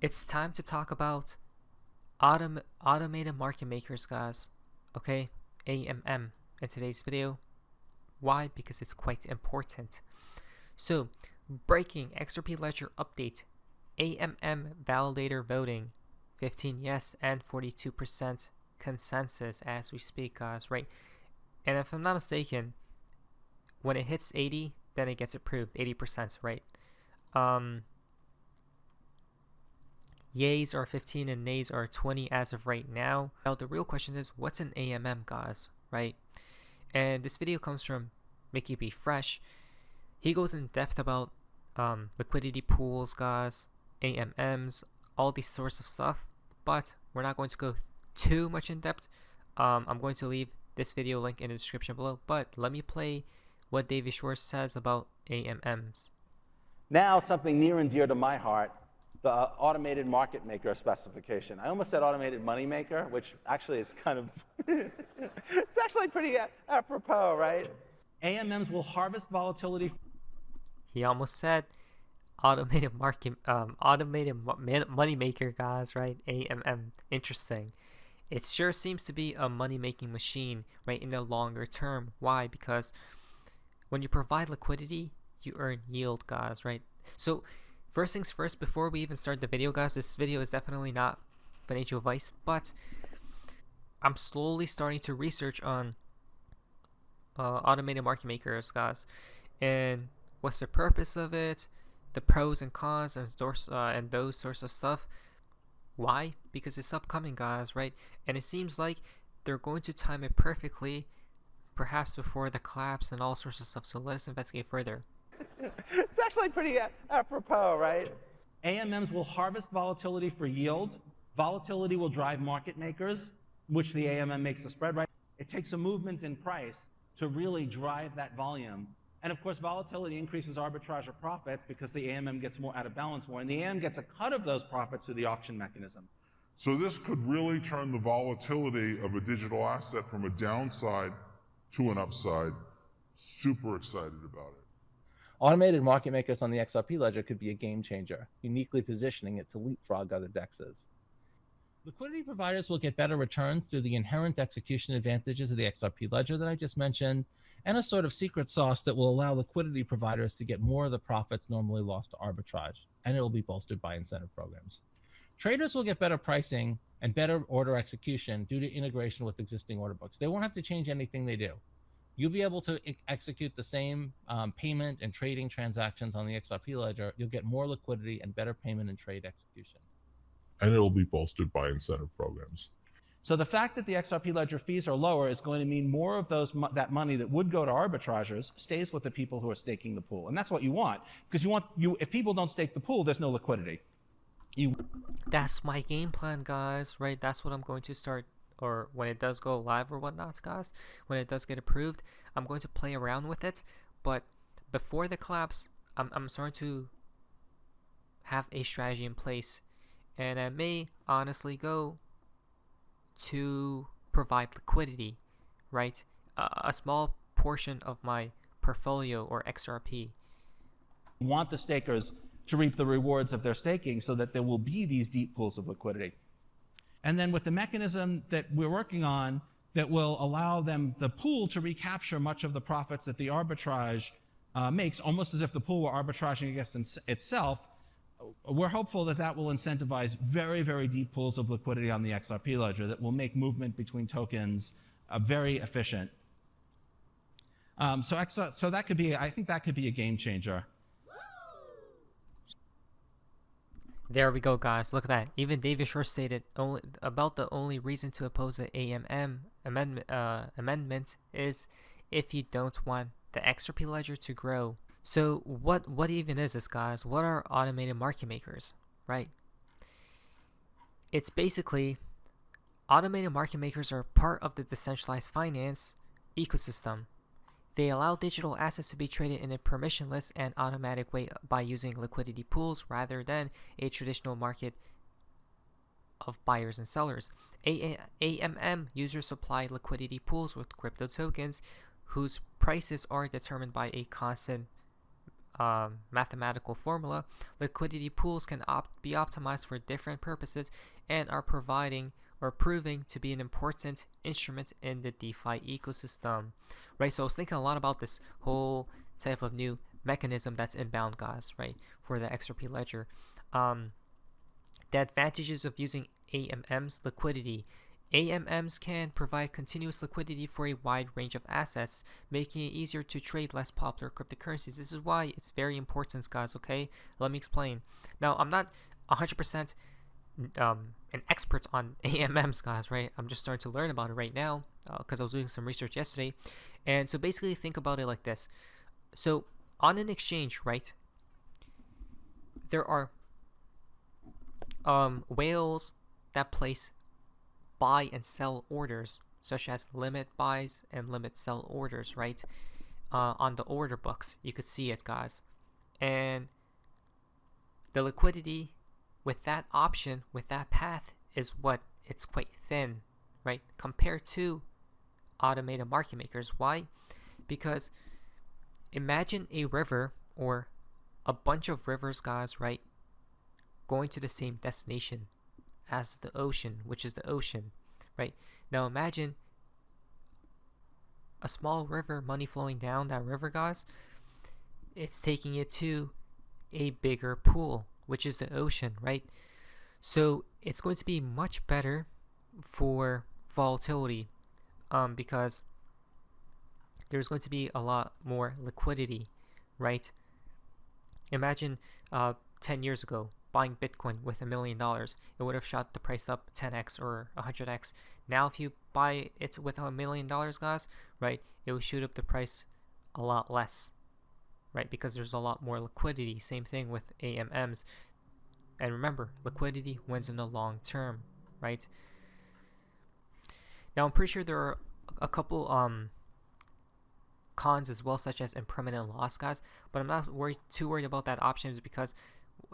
It's time to talk about automated market makers, guys. Okay, AMM in today's video. Why? Because it's quite important. So, breaking XRP Ledger update. AMM validator voting. 15 yes and 42% consensus as we speak, guys, right? And if I'm not mistaken, when it hits 80, then it gets approved, 80%, right? Yays are 15 and nays are 20 as of right now. Now the real question is, what's an AMM, guys, right? And this video comes from Mickey B. Fresh. He goes in depth about liquidity pools, guys, AMMs, all these sorts of stuff, but we're not going to go too much in depth. I'm going to leave this video link in the description below, but let me play what David Shore says about AMMs. Now something near and dear to my heart, the automated market maker specification. I almost said automated money maker, which actually is kind of, it's actually pretty apropos, right? AMMs will harvest volatility. He almost said automated money maker, guys, right? AMM. Interesting. It sure seems to be a money making machine, right, in the longer term. Why? Because when you provide liquidity, you earn yield, guys, right? So first things first, before we even start the video, guys, this video is definitely not financial advice, but I'm slowly starting to research on automated market makers, guys, and what's the purpose of it, the pros and cons, and those sorts of stuff. Why? Because it's upcoming, guys, right? And it seems like they're going to time it perfectly, perhaps before the collapse and all sorts of stuff. So let us investigate further. It's actually pretty apropos, right? AMMs will harvest volatility for yield. Volatility will drive market makers, which the AMM makes the spread, right? It takes a movement in price to really drive that volume. And of course, volatility increases arbitrage or profits because the AMM gets more out of balance more, and the AMM gets a cut of those profits through the auction mechanism. So this could really turn the volatility of a digital asset from a downside to an upside. Super excited about it. Automated market makers on the XRP ledger could be a game changer, uniquely positioning it to leapfrog other DEXs. Liquidity providers will get better returns through the inherent execution advantages of the XRP ledger that I just mentioned, and a sort of secret sauce that will allow liquidity providers to get more of the profits normally lost to arbitrage, and it will be bolstered by incentive programs. Traders will get better pricing and better order execution due to integration with existing order books. They won't have to change anything they do. You'll be able to execute the same payment and trading transactions on the XRP ledger. You'll get more liquidity and better payment and trade execution. And it'll be bolstered by incentive programs. So the fact that the XRP ledger fees are lower is going to mean more of that money that would go to arbitrageurs stays with the people who are staking the pool. And that's what you want, because if people don't stake the pool, there's no liquidity. That's my game plan, guys, right? That's what I'm going to start, or when it does go live or whatnot, guys, when it does get approved, I'm going to play around with it. But before the collapse, I'm starting to have a strategy in place, and I may honestly go to provide liquidity, right? A small portion of my portfolio or XRP. You want the stakers to reap the rewards of their staking so that there will be these deep pools of liquidity. And then with the mechanism that we're working on that will allow the pool to recapture much of the profits that the arbitrage makes, almost as if the pool were arbitraging against itself, we're hopeful that that will incentivize very, very deep pools of liquidity on the XRP ledger that will make movement between tokens very efficient. So that could be, I think that could be a game changer. There we go, guys. Look at that. Even David Shore stated about the only reason to oppose the AMM amendment is if you don't want the XRP ledger to grow. So what even is this, guys? What are automated market makers, right? It's basically automated market makers are part of the decentralized finance ecosystem. They allow digital assets to be traded in a permissionless and automatic way by using liquidity pools rather than a traditional market of buyers and sellers. AMM users supply liquidity pools with crypto tokens whose prices are determined by a constant mathematical formula, liquidity pools can be optimized for different purposes and are proving to be an important instrument in the DeFi ecosystem, right? So I was thinking a lot about this whole type of new mechanism that's inbound, guys, right, for the XRP ledger. The advantages of using AMM's liquidity. AMMs can provide continuous liquidity for a wide range of assets, making it easier to trade less popular cryptocurrencies. This is why it's very important, guys, okay? Let me explain. Now, I'm not 100% an expert on AMMs, guys, right? I'm just starting to learn about it right now because I was doing some research yesterday. And so basically think about it like this. So on an exchange, right, there are whales that place buy and sell orders, such as limit buys and limit sell orders, right? On the order books, you could see it, guys. And the liquidity with that option, with that path, is it's quite thin, right? Compared to automated market makers. Why? Because imagine a river or a bunch of rivers, guys, right, going to the same destination as the ocean, which is the ocean, right? Now imagine a small river, money flowing down that river, guys. It's taking it to a bigger pool, which is the ocean, right? So it's going to be much better for volatility because there's going to be a lot more liquidity, right? Imagine 10 years ago buying Bitcoin with $1 million. It would have shot the price up 10x or 100x. Now if you buy it with $1 million, guys, right, it will shoot up the price a lot less, right? Because there's a lot more liquidity. Same thing with AMMs. And remember, liquidity wins in the long term, right? Now I'm pretty sure there are a couple cons as well, such as impermanent loss, guys, but I'm not too worried about that option, because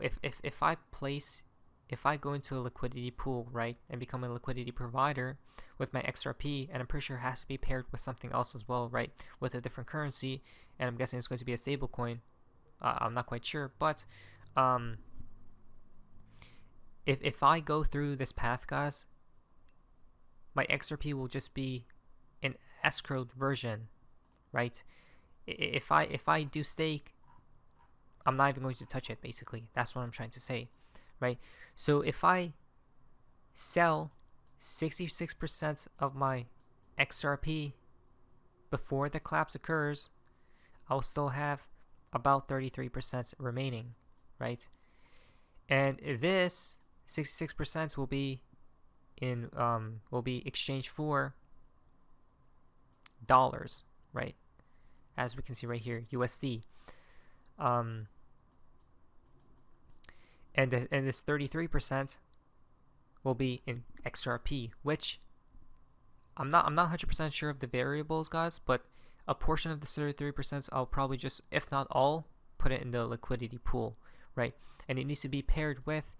if I go into a liquidity pool, right, and become a liquidity provider with my XRP, and I'm pretty sure it has to be paired with something else as well, right, with a different currency, and I'm guessing it's going to be a stable coin. I'm not quite sure, but if I go through this path, guys, my XRP will just be an escrowed version, right? If I do stake, I'm not even going to touch it, basically. That's what I'm trying to say, right? So if I sell 66% of my XRP before the collapse occurs, I'll still have about 33% remaining, right? And this 66% will be exchanged for dollars, right? As we can see right here, USD. And this 33% will be in XRP, which I'm not 100% sure of the variables, guys, but a portion of the 33% I'll probably just, if not all, put it in the liquidity pool, right? And it needs to be paired with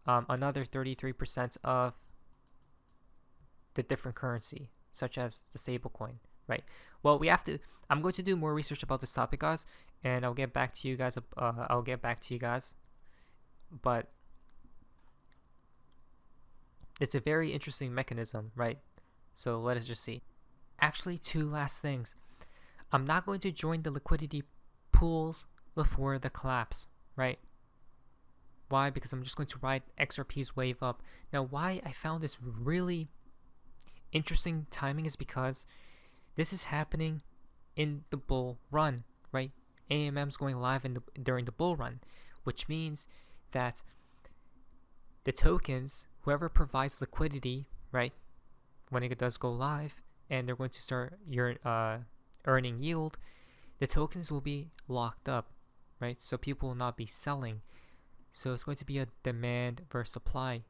another 33% of the different currency, such as the stablecoin, right? Well, I'm going to do more research about this topic, guys, and I'll get back to you guys. But it's a very interesting mechanism, right? So let us just see. Actually, two last things. I'm not going to join the liquidity pools before the collapse, right? Why? Because I'm just going to ride XRP's wave up. Now, why I found this really interesting timing is because this is happening in the bull run, right? AMM's going live during the bull run, which means that the tokens, whoever provides liquidity, right, when it does go live and they're going to start earning yield, the tokens will be locked up, right? So people will not be selling. So it's going to be a demand versus supply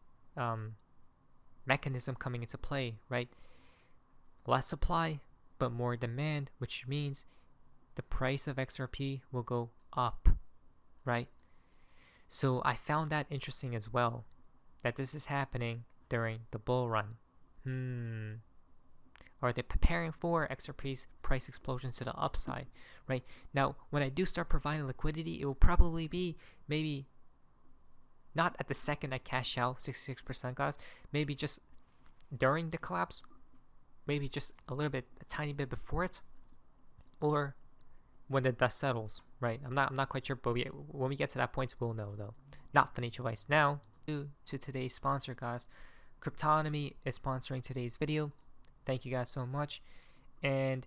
mechanism coming into play, right? Less supply, but more demand, which means the price of XRP will go up, right? So I found that interesting as well, that this is happening during the bull run. are they preparing for XRP's price explosion to the upside, right? Now, when I do start providing liquidity, it will probably be maybe not at the second I cash out 66%, guys. Maybe just during the collapse, maybe just a tiny bit before it, or when the dust settles, right? I'm not quite sure, but when we get to that point, we'll know though. Not financial advice. Now to today's sponsor, guys. Cryptonomy is sponsoring today's video. Thank you guys so much. And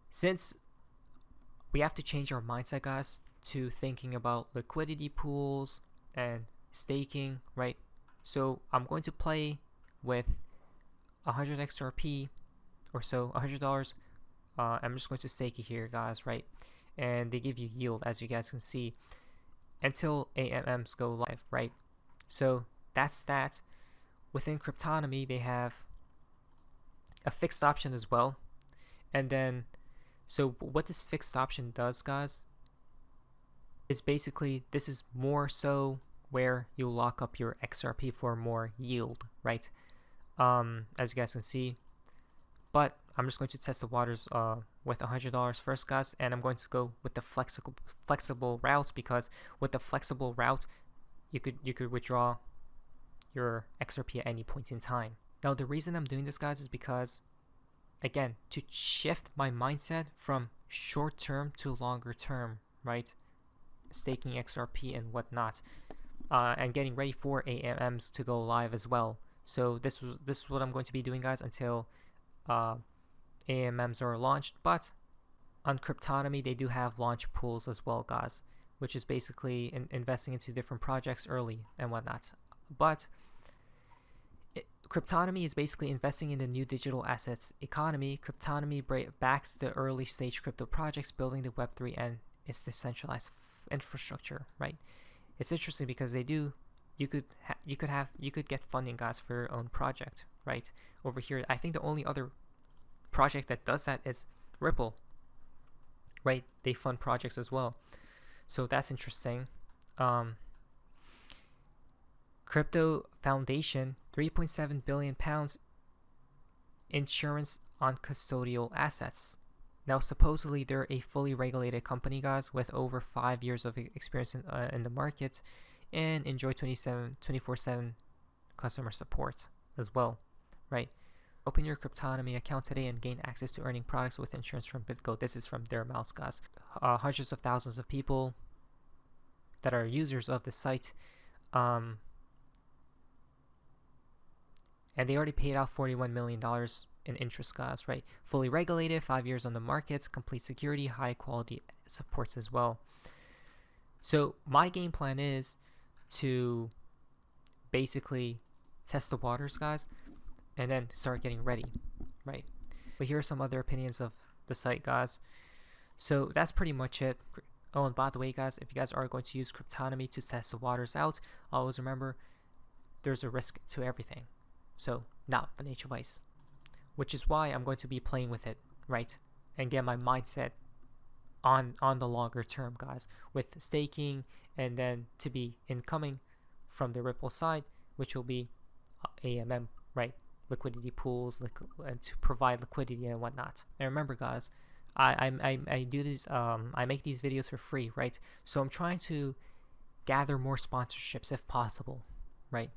since we have to change our mindset, guys, to thinking about liquidity pools and staking, right? So I'm going to play with 100 XRP or so, $100. I'm just going to stake it here, guys, right? And they give you yield, as you guys can see, until AMMs go live, right? So that's that. Within Cryptonomy, they have a fixed option as well. And then, so what this fixed option does, guys, is basically, this is more so where you lock up your XRP for more yield, right? As you guys can see. But I'm just going to test the waters with $100 first, guys, and I'm going to go with the flexible route, because with the flexible route, you could withdraw your XRP at any point in time. Now, the reason I'm doing this, guys, is because, again, to shift my mindset from short term to longer term, right? Staking XRP and whatnot, and getting ready for AMMs to go live as well. So this is what I'm going to be doing, guys, until AMMs are launched. But on Cryptonomy, they do have launch pools as well, guys, which is basically investing into different projects early and whatnot. But Cryptonomy is basically investing in the new digital assets economy. Cryptonomy backs the early stage crypto projects building the Web3 and its decentralized infrastructure, right? It's interesting because they do, you could get funding, guys, for your own project, right? Over here, I think the only other project that does that is Ripple, right? They fund projects as well, so that's interesting. Crypto Foundation, £3.7 billion insurance on custodial assets. Now, supposedly they're a fully regulated company, guys, with over 5 years of experience in the market, and enjoy 24/7 customer support as well, right? Open your Cryptonomy account today and gain access to earning products with insurance from BitGo. This is from their mouths, guys. Hundreds of thousands of people that are users of the site, and they already paid out $41 million in interest, guys, right? Fully regulated, 5 years on the markets, complete security, high quality supports as well. So my game plan is to basically test the waters, guys, and then start getting ready, right? But here are some other opinions of the site, guys. So that's pretty much it. Oh, and by the way, guys, if you guys are going to use Cryptonomy to test the waters out, always remember there's a risk to everything. So not financial advice, which is why I'm going to be playing with it, right? And get my mindset on the longer term, guys, with staking, and then to be incoming from the Ripple side, which will be AMM, right? Liquidity pools, and to provide liquidity and whatnot. And remember, guys, I do these, I make these videos for free, right? So I'm trying to gather more sponsorships if possible, right?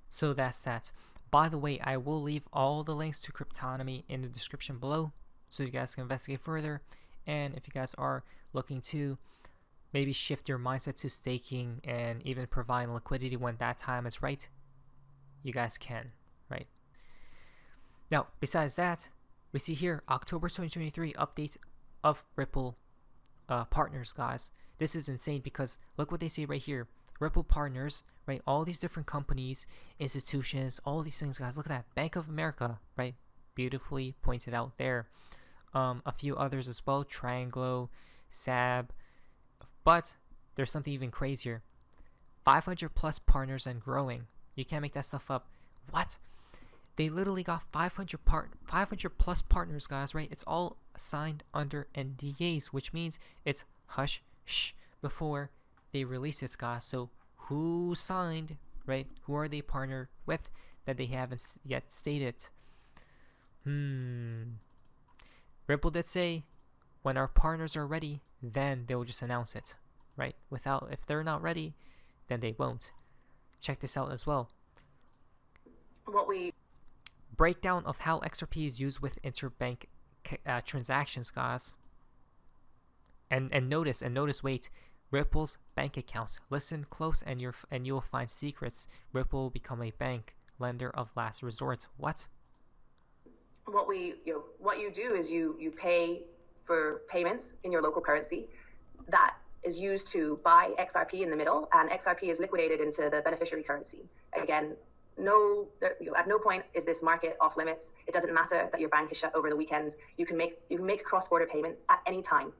So that's that. By the way, I will leave all the links to Cryptonomy in the description below, so you guys can investigate further. And if you guys are looking to maybe shift your mindset to staking and even providing liquidity when that time is right, you guys can, right? Now, besides that, we see here October 2023 update of Ripple partners, guys. This is insane because look what they say right here. Ripple partners, right? All these different companies, institutions, all these things, guys. Look at that. Bank of America, right? Beautifully pointed out there. A few others as well. Trianglo, SAB. But there's something even crazier. 500 plus partners and growing. You can't make that stuff up. What? They literally got 500 plus partners, guys, right? It's all signed under NDAs, which means it's hush shh before they release it, guys. So who signed, right? Who are they partnered with that they haven't yet stated? Ripple did say, when our partners are ready, then they will just announce it, right? If they're not ready, then they won't. Check this out as well. Breakdown of how XRP is used with interbank transactions, guys. And notice, wait, Ripple's bank account. Listen close, and you'll find secrets. Ripple will become a bank lender of last resort. What? What you do is you pay for payments in your local currency that is used to buy XRP in the middle, and XRP is liquidated into the beneficiary currency. Again, at no point is this market off limits. It doesn't matter that your bank is shut over the weekends. You can make cross-border payments at any time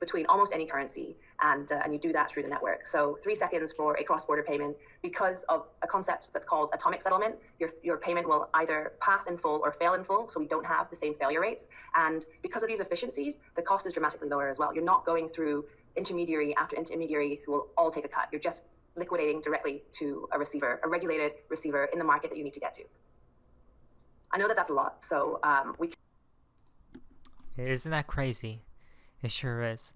between almost any currency, and you do that through the network. So 3 seconds for a cross-border payment. Because of a concept that's called atomic settlement, your payment will either pass in full or fail in full, so we don't have the same failure rates. And because of these efficiencies, the cost is dramatically lower as well. You're not going through intermediary after intermediary who will all take a cut. You're just liquidating directly to a receiver, a regulated receiver in the market that you need to get to. I know that that's a lot, so Isn't that crazy? It sure is.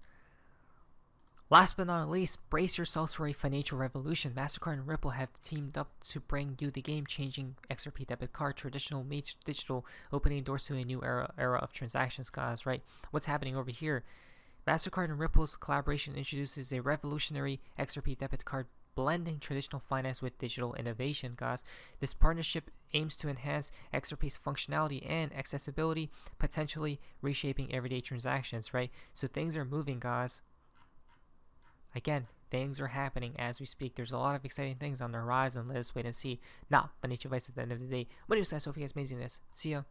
Last but not least, brace yourselves for a financial revolution. MasterCard and Ripple have teamed up to bring you the game-changing XRP debit card. Traditional meets digital, opening doors to a new era of transactions, guys, right? What's happening over here? MasterCard and Ripple's collaboration introduces a revolutionary XRP debit card blending traditional finance with digital innovation, guys. This partnership aims to enhance XRP's functionality and accessibility, potentially reshaping everyday transactions, right? So things are moving, guys. Again, things are happening as we speak. There's a lot of exciting things on the horizon. Let us wait and see. Now, financial advice at the end of the day. My name is Guys, hope you guys amazingness. See ya.